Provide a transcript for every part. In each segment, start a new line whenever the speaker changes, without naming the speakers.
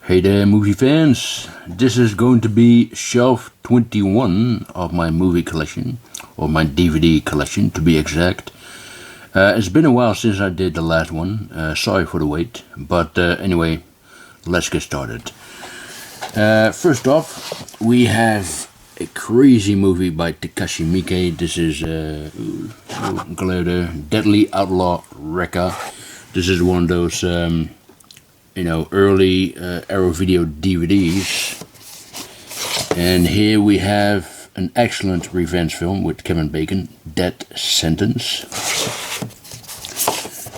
Hey there, movie fans. This is going to be shelf 21 of my movie collection, or my DVD collection to be exact. It's been a while since I did the last one. Sorry for the wait, but anyway, let's get started. First off, we have a crazy movie by Takashi Miike. This is Deadly Outlaw Rekka. This is one of those early Arrow Video DVDs. And here we have an excellent revenge film with Kevin Bacon, Death Sentence.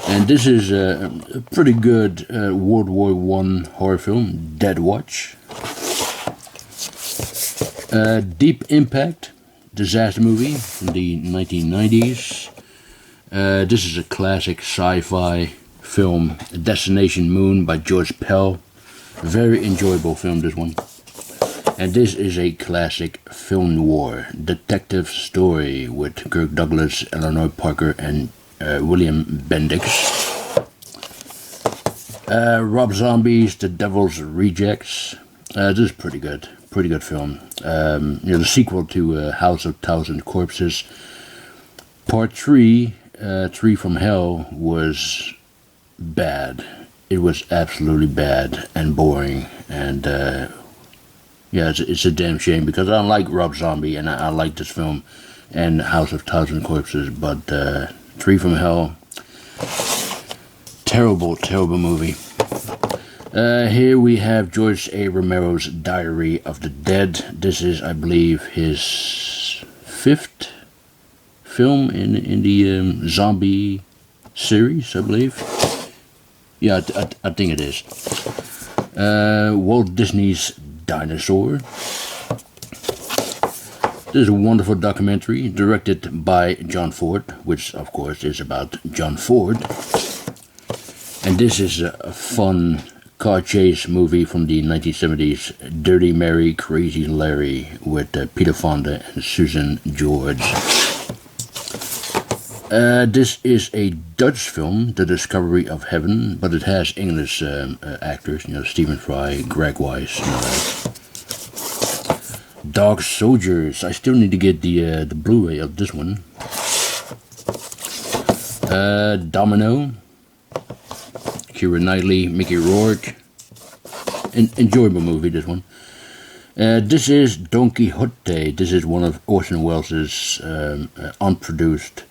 And this is a pretty good World War I horror film, Dead Watch. Deep Impact, disaster movie from the 1990s. This is a classic sci-fi film, Destination Moon by George Pell. Very enjoyable film, this one. And this is a classic film noir detective story with Kirk Douglas, Eleanor Parker, and William Bendix. Rob Zombie's The Devil's Rejects. This is pretty good film. The sequel to House of Thousand Corpses. Part 3, 3 from Hell, was bad. It was absolutely bad and boring, and it's a damn shame because I like Rob Zombie and I like this film and House of Thousand Corpses, but 3 from Hell, terrible movie. Here we have George A. Romero's Diary of the Dead. This is, I believe, his 5th film in the zombie series, I believe. Yeah, I think it is. Walt Disney's Dinosaur. This is a wonderful documentary directed by John Ford, which of course is about John Ford. And this is a fun car chase movie from the 1970s, Dirty Mary, Crazy Larry, with Peter Fonda and Susan George. This is a Dutch film, The Discovery of Heaven, but it has English actors, Stephen Fry, Greg Weiss, Dog Soldiers. I still need to get the Blu-ray of this one. Domino, Keira Knightley, Mickey Rourke. Enjoyable movie, this one. This is Don Quixote. This is one of Orson Welles' unproduced,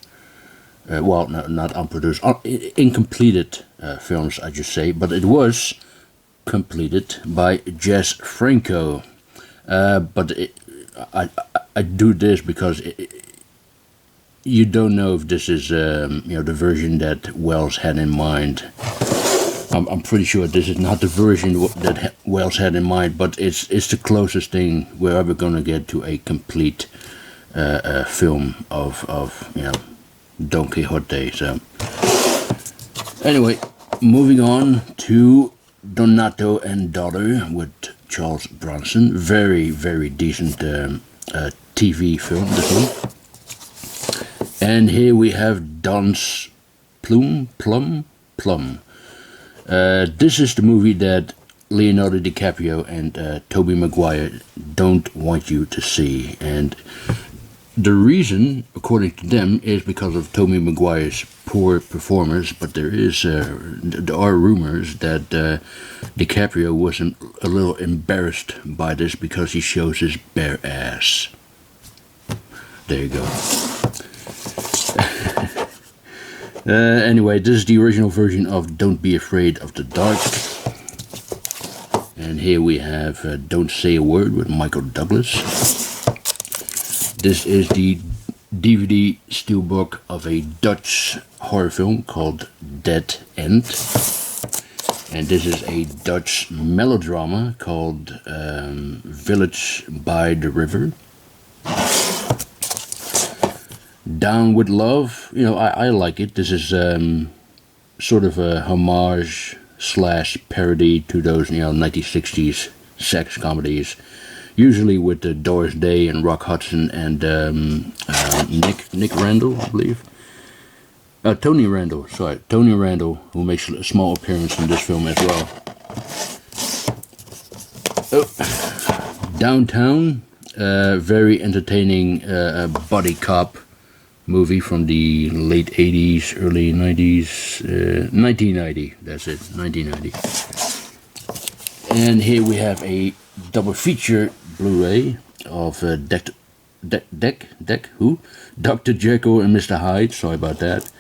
not unproduced, incompleted films, I just say, but it was completed by Jess Franco. But I do this because you don't know if this is the version that Welles had in mind. I'm pretty sure this is not the version that Welles had in mind, but it's the closest thing we're ever going to get to a complete film of Don Quixote. So anyway, moving on to Donato and Daughter with Charles Bronson. Very, very decent TV film, this one. And here we have Don's Plum. This is the movie that Leonardo DiCaprio and Tobey Maguire don't want you to see. And the reason, according to them, is because of Tobey Maguire's poor performance, but there are rumors that DiCaprio was a little embarrassed by this because he shows his bare ass. There you go. Anyway, this is the original version of Don't Be Afraid of the Dark. And here we have Don't Say a Word with Michael Douglas. This is the DVD steelbook of a Dutch horror film called Dead End. And this is a Dutch melodrama called Village by the River. Down with Love, I like it. This is sort of a homage / parody to those 1960s sex comedies, usually with Doris Day and Rock Hudson and Nick Randall, I believe. Tony Randall, who makes a small appearance in this film as well. Downtown, very entertaining buddy cop movie from the late 80s, early 90s, 1990, that's it, 1990. And here we have a double feature Blu-ray of Dr. Jekyll and Mr. Hyde, sorry about that.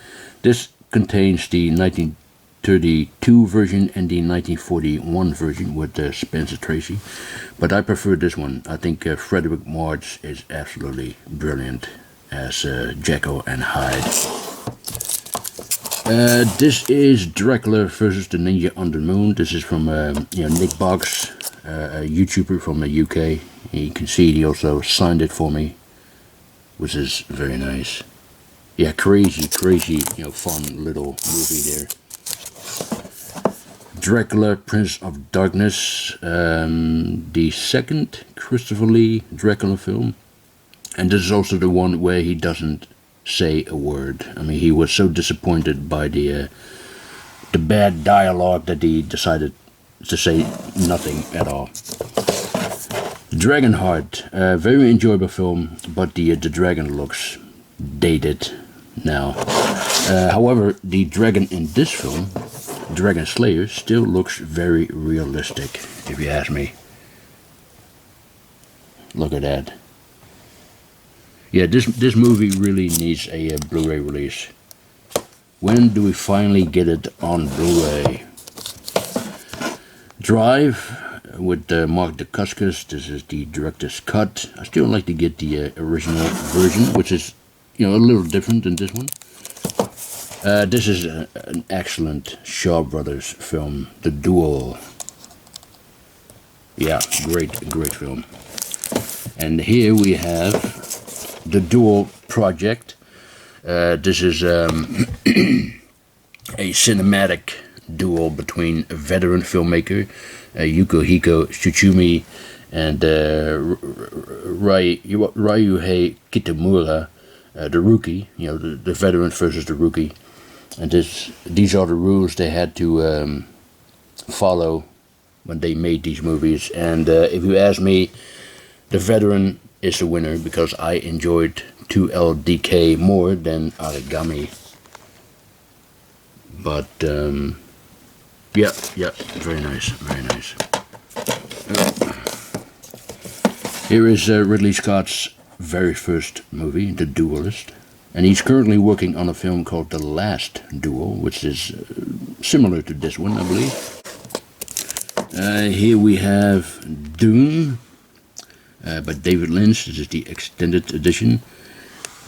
This contains the 1932 version and the 1941 version with Spencer Tracy, but I prefer this one. I think Frederick March is absolutely brilliant as Jekyll and Hyde. This is Dracula versus the Ninja on the Moon. This is from Nick Boggs, a YouTuber from the UK. You can see he also signed it for me, which is very nice. Yeah, crazy, fun little movie there. Dracula, Prince of Darkness, the second Christopher Lee Dracula film. And this is also the one where he doesn't say a word. I mean, he was so disappointed by the bad dialogue that he decided to say nothing at all. Dragonheart, very enjoyable film, but the dragon looks dated now. However, the dragon in this film, Dragon Slayer, still looks very realistic, if you ask me. Look at that. Yeah, this movie really needs a Blu-ray release. When do we finally get it on Blu-ray? Drive with Mark Dacascos. This is the director's cut. I still like to get the original version, which is a little different than this one. This is an excellent Shaw Brothers film, The Duel. Yeah, great film. And here we have The Duel Project. This is a cinematic duel between a veteran filmmaker, Yukihiko Tsuchimi, and Ryuhei Kitamura, the rookie, the veteran versus the rookie. And these are the rules they had to follow when they made these movies. And if you ask me, the veteran is the winner because I enjoyed 2LDK more than Origami. But yeah, very nice. Here is Ridley Scott's very first movie, The Duelist. And he's currently working on a film called The Last Duel, which is similar to this one, I believe. Here we have Dune by David Lynch. This is the extended edition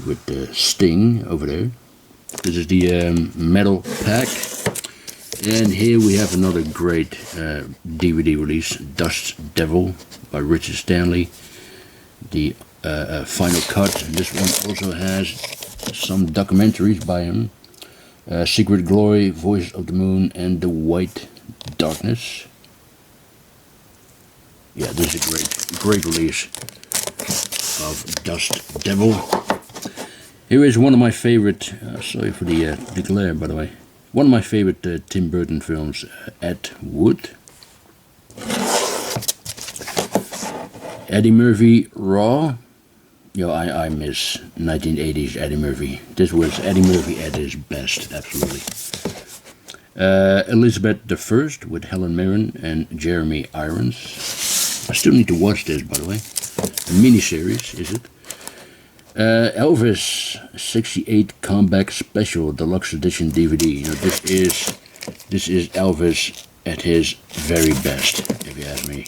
with Sting over there. This is the metal pack. And here we have another great DVD release, Dust Devil by Richard Stanley. The final cut. This one also has some documentaries by him. Secret Glory, Voice of the Moon, and The White Darkness. Yeah, this is a great release of Dust Devil. Here is one of my favorite, sorry for the glare by the way, one of my favorite Tim Burton films, Ed Wood. Eddie Murphy, Raw. I miss 1980s Eddie Murphy. This was Eddie Murphy at his best, absolutely. Elizabeth I with Helen Mirren and Jeremy Irons. I still need to watch this, by the way. A miniseries, is it? Elvis 68 Comeback Special Deluxe Edition DVD. This is Elvis at his very best, if you ask me.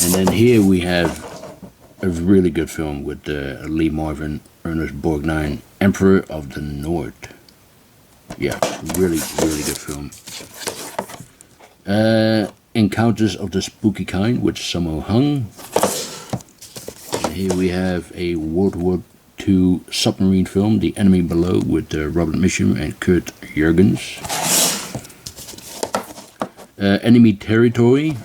And then here we have a really good film with Lee Marvin, Ernest Borgnine, Emperor of the North. Yeah, really good film. Encounters of the Spooky Kind with Sammo Hung. And here we have a World War II submarine film, The Enemy Below, with Robert Mitchum and Kurt Jurgens. Enemy Territory.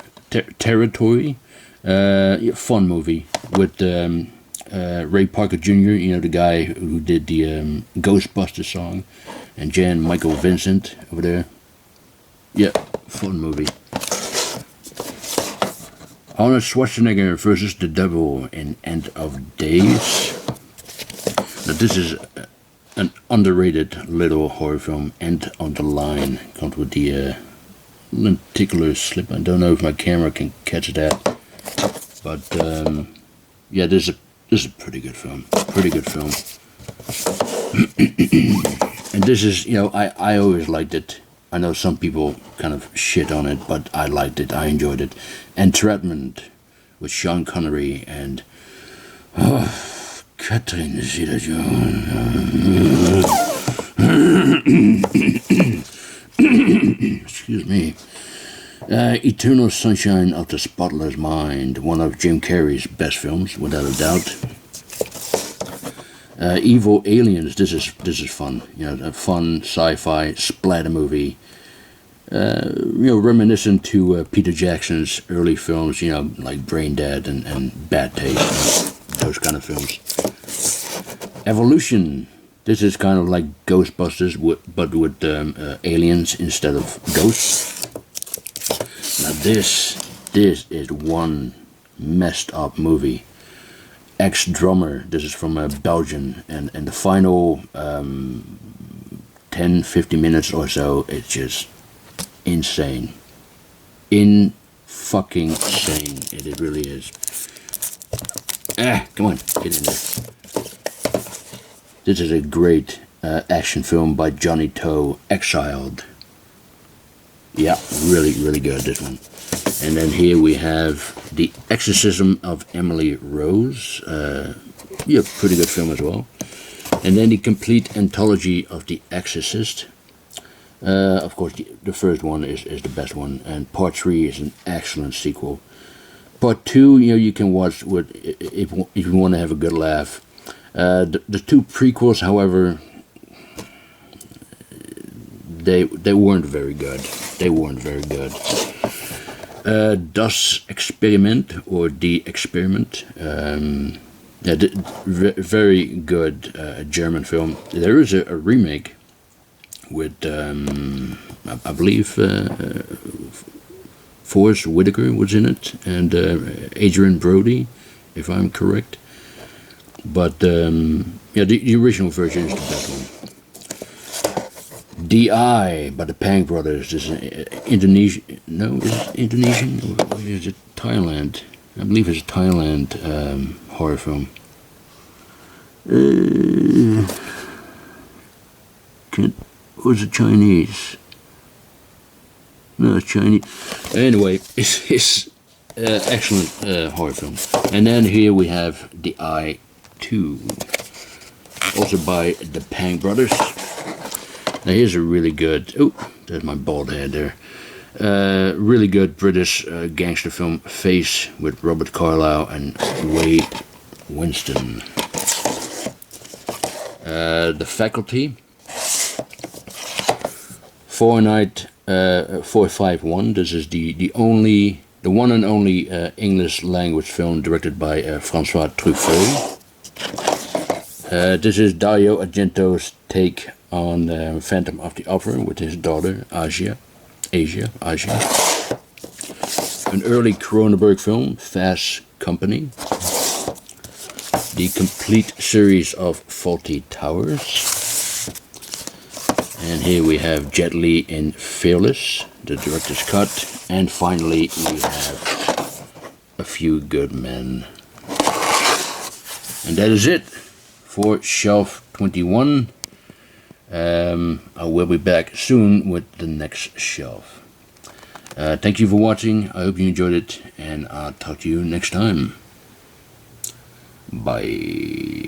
Fun movie with Ray Parker Jr., the guy who did the Ghostbusters song, and Jan Michael Vincent over there. Yeah, fun movie. Arnold Schwarzenegger versus the Devil in End of Days. Now this is an underrated little horror film. End of the Line comes with the lenticular slip. I don't know if my camera can catch that, but yeah, this is a pretty good film. Pretty good film. And this is, you know, I always liked it. I know some people kind of shit on it, but I liked it. I enjoyed it. Entrapment with Sean Connery and Catherine Zeta-Jones. Excuse me. Eternal Sunshine of the Spotless Mind, one of Jim Carrey's best films, without a doubt. Evil Aliens. This is fun. You know, a fun sci-fi splatter movie. You know, reminiscent to Peter Jackson's early films. You know, like Brain Dead and Bad Taste, those kind of films. Evolution. This is kind of like Ghostbusters, but with aliens instead of ghosts. Now this is one messed up movie. Ex-Drummer. This is from Belgium, and the final 10-15 minutes or so, it's just insane. Fucking insane. It really is. Come on, get in there. This is a great action film by Johnny To, Exiled. Yeah, really, really good, this one. And then here we have The Exorcism of Emily Rose. Yeah, pretty good film as well. And then the complete anthology of The Exorcist. Of course, the first one is the best one. And part 3 is an excellent sequel. Part 2, you know, you can watch with if you want to have a good laugh. The 2 prequels, however, they weren't very good. They weren't very good. Das Experiment, or The Experiment. Yeah, very good German film. There is a remake with, I believe, Forrest Whitaker was in it, and Adrian Brody, if I'm correct. But yeah, the original version is the best one. D.I. by the Pang Brothers. This is Indonesian. No, is it Indonesian or is it Thailand? I believe it's a Thailand horror film. Was it Chinese? No, it's Chinese. Anyway, it's excellent horror film. And then here we have D.I. 2, also by the Pang Brothers. Now here's a really good, oh, there's my bald head there. Really good British gangster film, Face, with Robert Carlyle and Wade Winston. The Faculty. Fahrenheit 451. This is the one and only English language film directed by François Truffaut. This is Dario Argento's take on Phantom of the Opera with his daughter Asia. An early Cronenberg film, Fast Company. The complete series of Fawlty Towers. And here we have Jet Li in Fearless, the director's cut. And finally we have A Few Good Men. And that is it for Shelf 21. I will be back soon with the next shelf. Thank you for watching. I hope you enjoyed it, and I'll talk to you next time. Bye.